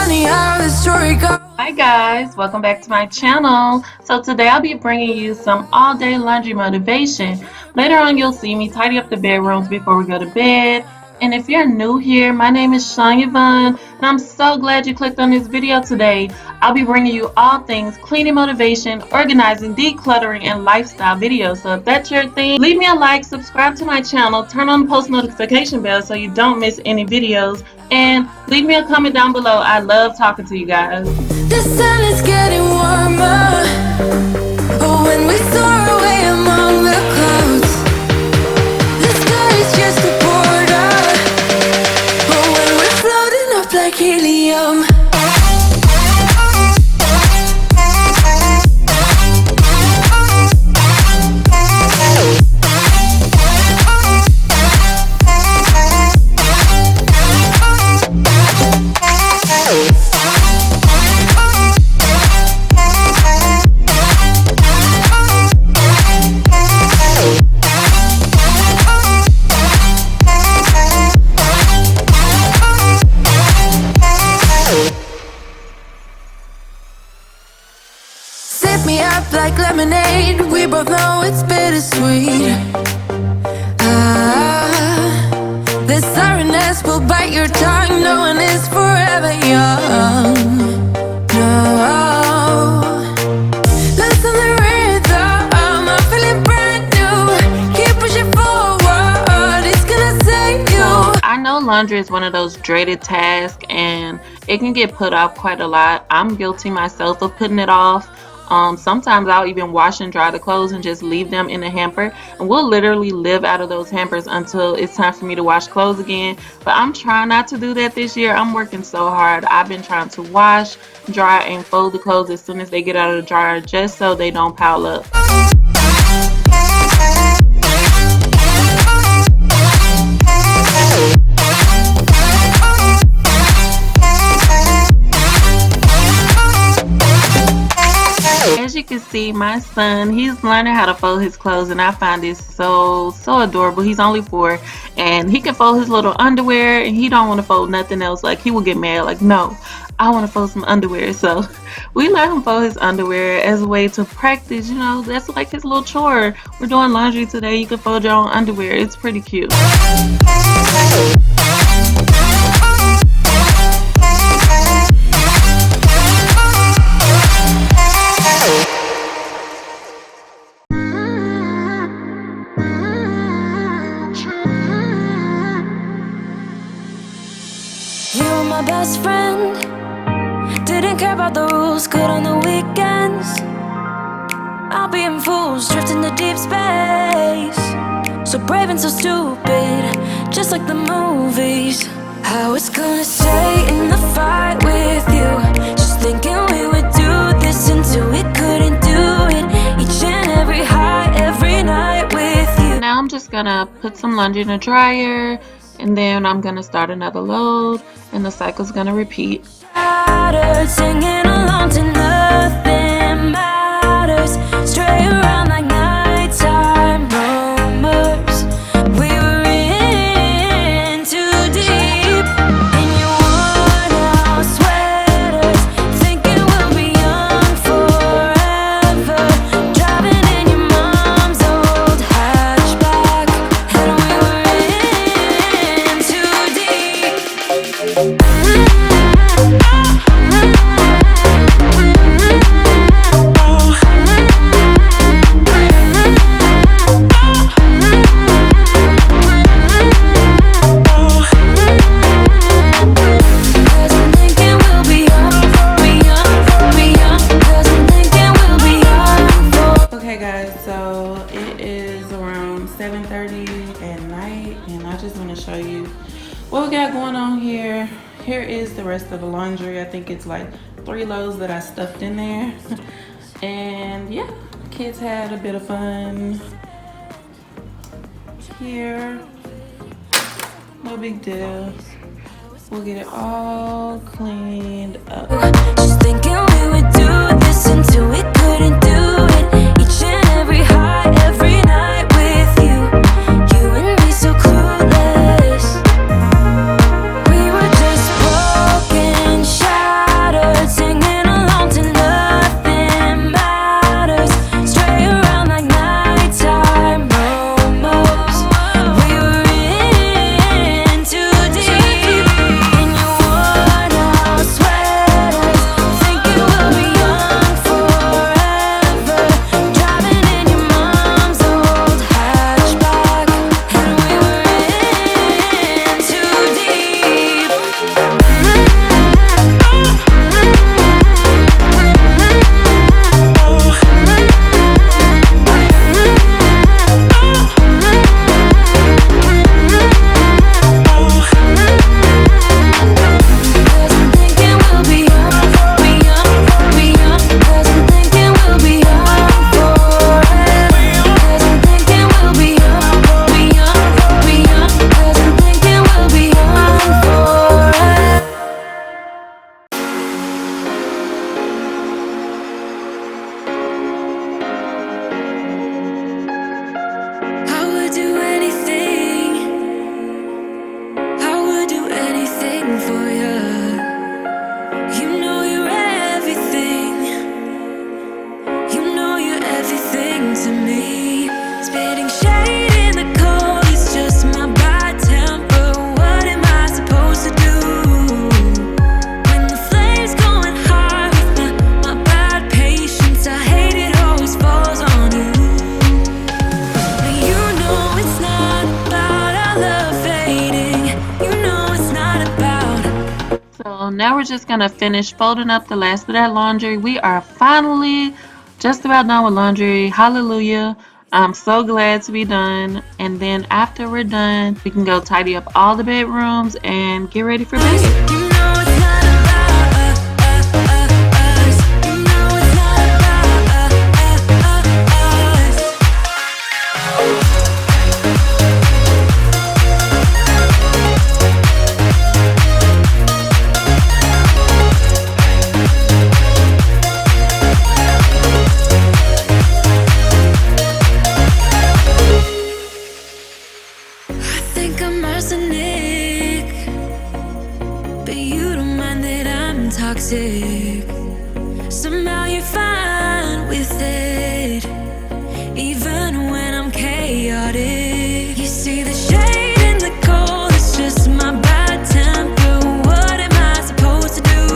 funny how the story goes. Hi guys, welcome back to my channel. So today I'll be bringing you some all-day laundry motivation. Later on you'll see me tidy up the bedrooms before we go to bed. And if you're new here, my name is Shan Yvonne, and I'm so glad you clicked on this video today. I'll be bringing you all things cleaning motivation, organizing, decluttering, and lifestyle videos. So if that's your thing, leave me a like, subscribe to my channel, turn on the post notification bell so you don't miss any videos, and leave me a comment down below. I love talking to you guys. The sun is getting warmer. Oh, when we soar away among the clouds, the sky is just a border. Oh, when we're floating up like helium. Me up like lemonade. We both know it's bittersweet. This sorrowness will bite your tongue. No one is forever young. No. Listen to the rhythm. I'm feeling brand new. Keep pushing forward. It's gonna save you. I know laundry is one of those dreaded tasks, and it can get put off quite a lot. I'm guilty myself of putting it off. Sometimes I'll even wash and dry the clothes and just leave them in the hamper, and we'll literally live out of those hampers until it's time for me to wash clothes again. But I'm trying not to do that this year. I'm working so hard. I've been trying to wash, dry, and fold the clothes as soon as they get out of the dryer, just so they don't pile up. As you can see, my son, he's learning how to fold his clothes, and I find this so adorable. He's only 4, and he can fold his little underwear, and he don't want to fold nothing else. Like, he will get mad, like, no, I want to fold some underwear. So we let him fold his underwear as a way to practice. You know, that's like his little chore. We're doing laundry today, you can fold your own underwear. It's pretty cute. My best friend didn't care about the rules, good on the weekends. I'll be in fools, drifting to deep space. So brave and so stupid, just like the movies. I was gonna stay in the fight with you, just thinking we would do this until we couldn't do it. Each and every high, every night with you. Now I'm just gonna put some laundry in the dryer, and then I'm gonna start another load, and the cycle's gonna repeat. Singing along to nothing matters. Stray around like nighttime rumors. We were in too deep. In your worn-out sweaters, thinking we'll be young forever. Driving in your mom's old hatchback, and we were in too deep. Okay guys, so it is around 7:30 at night, and I just want to show you what we got going on here. Here is the rest of the laundry. I think it's like 3 loads that I stuffed in there. And yeah, kids had a bit of fun here. No big deal. We'll get it all cleaned up. Just thinking we would do this until we couldn't do it. Each and every high, every night with you. You and me so clueless. We were just broken, shy. So now we're just gonna finish folding up the last of that laundry. We are finally just about done with laundry. Hallelujah. I'm so glad to be done. And then after we're done, we can go tidy up all the bedrooms and get ready for bed. Toxic. Somehow you're fine with it, even when I'm chaotic. You see the shade in the cold, it's just my bad temper. What am I supposed to do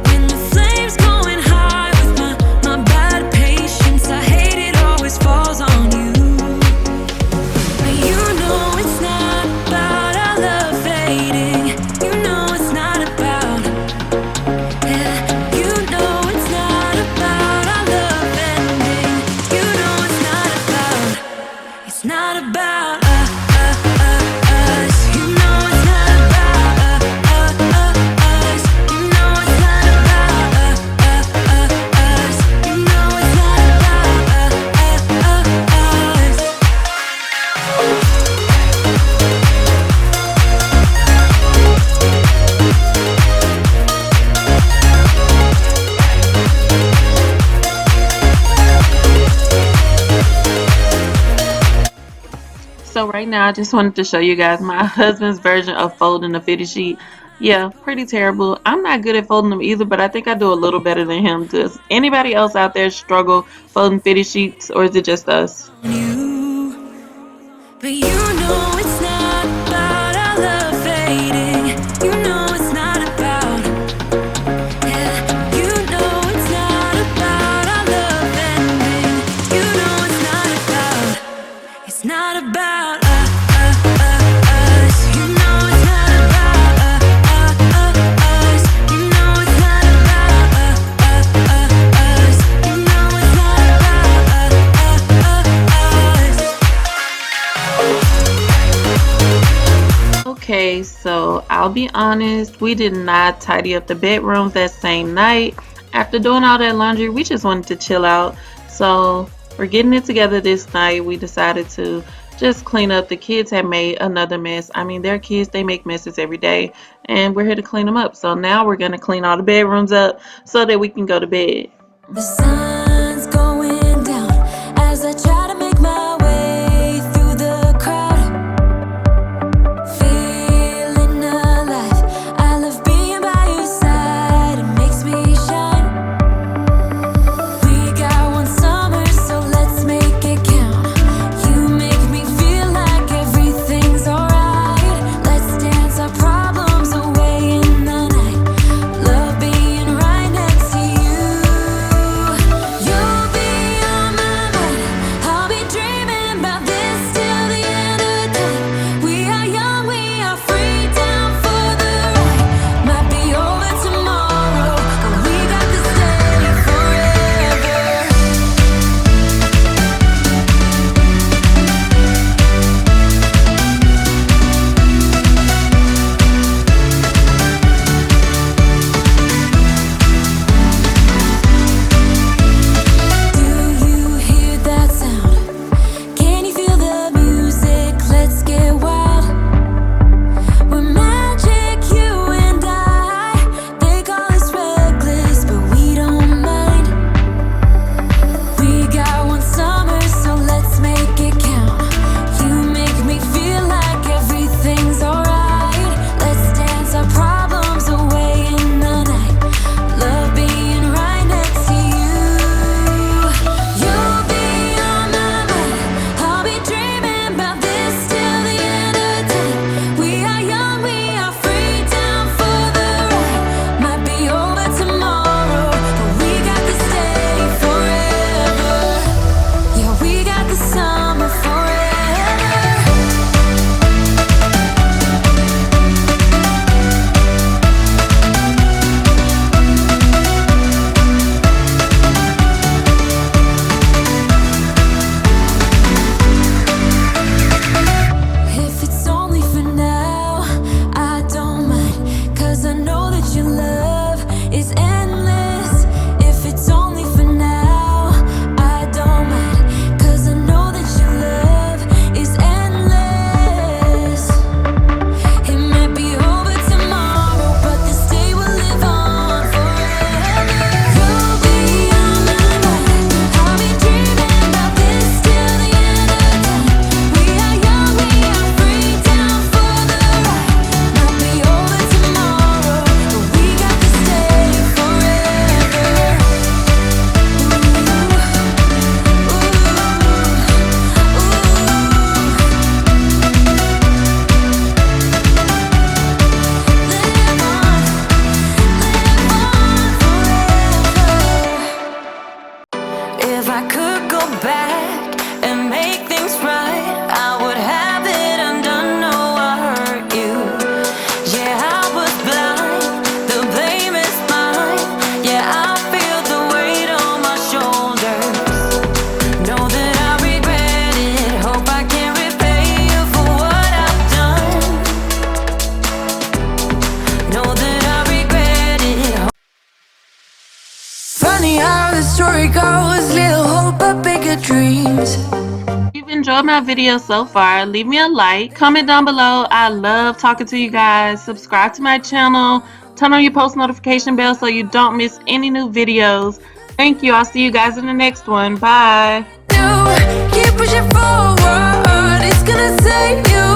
when the flames going high with my bad patience? I hate it always falls on you. But you know it's not about our love fading. You know it's not about. It's not about us. You know it's not about us. You know it's not about us. You know it's not about us. So right now, I just wanted to show you guys my husband's version of folding a fitted sheet. Yeah, pretty terrible. I'm not good at folding them either, but I think I do a little better than him. Does anybody else out there struggle folding fitted sheets, or is it just us? But you know it's not about our love fading. You know it's not about. Yeah, you know it's not about our love ending. You know it's not about. It's not about us. You know it's not about us. You know it's not about us. You know it's not about us. Okay, so I'll be honest, we did not tidy up the bedrooms that same night. After doing all that laundry, we just wanted to chill out. So we're getting it together this night. We decided to just clean up. The kids had made another mess. I mean, they're kids, they make messes every day, and we're here to clean them up. So now we're gonna clean all the bedrooms up so that we can go to bed. The sun's going down as I try to make my way through the crowd. Feeling alive, I love being by your side. It makes me shine. We got one summer, so let's make it count. You make me feel like everything's alright. Let's dance our problems away in the night. Love being right next to you. story goes, little hope but bigger dreams. If you've enjoyed my video so far, leave me a like, comment down below. I love talking to you guys. Subscribe to my channel, turn on your post notification bell so you don't miss any new videos. Thank you. I'll see you guys in the next one. Bye. Keep pushing forward, it's gonna save you.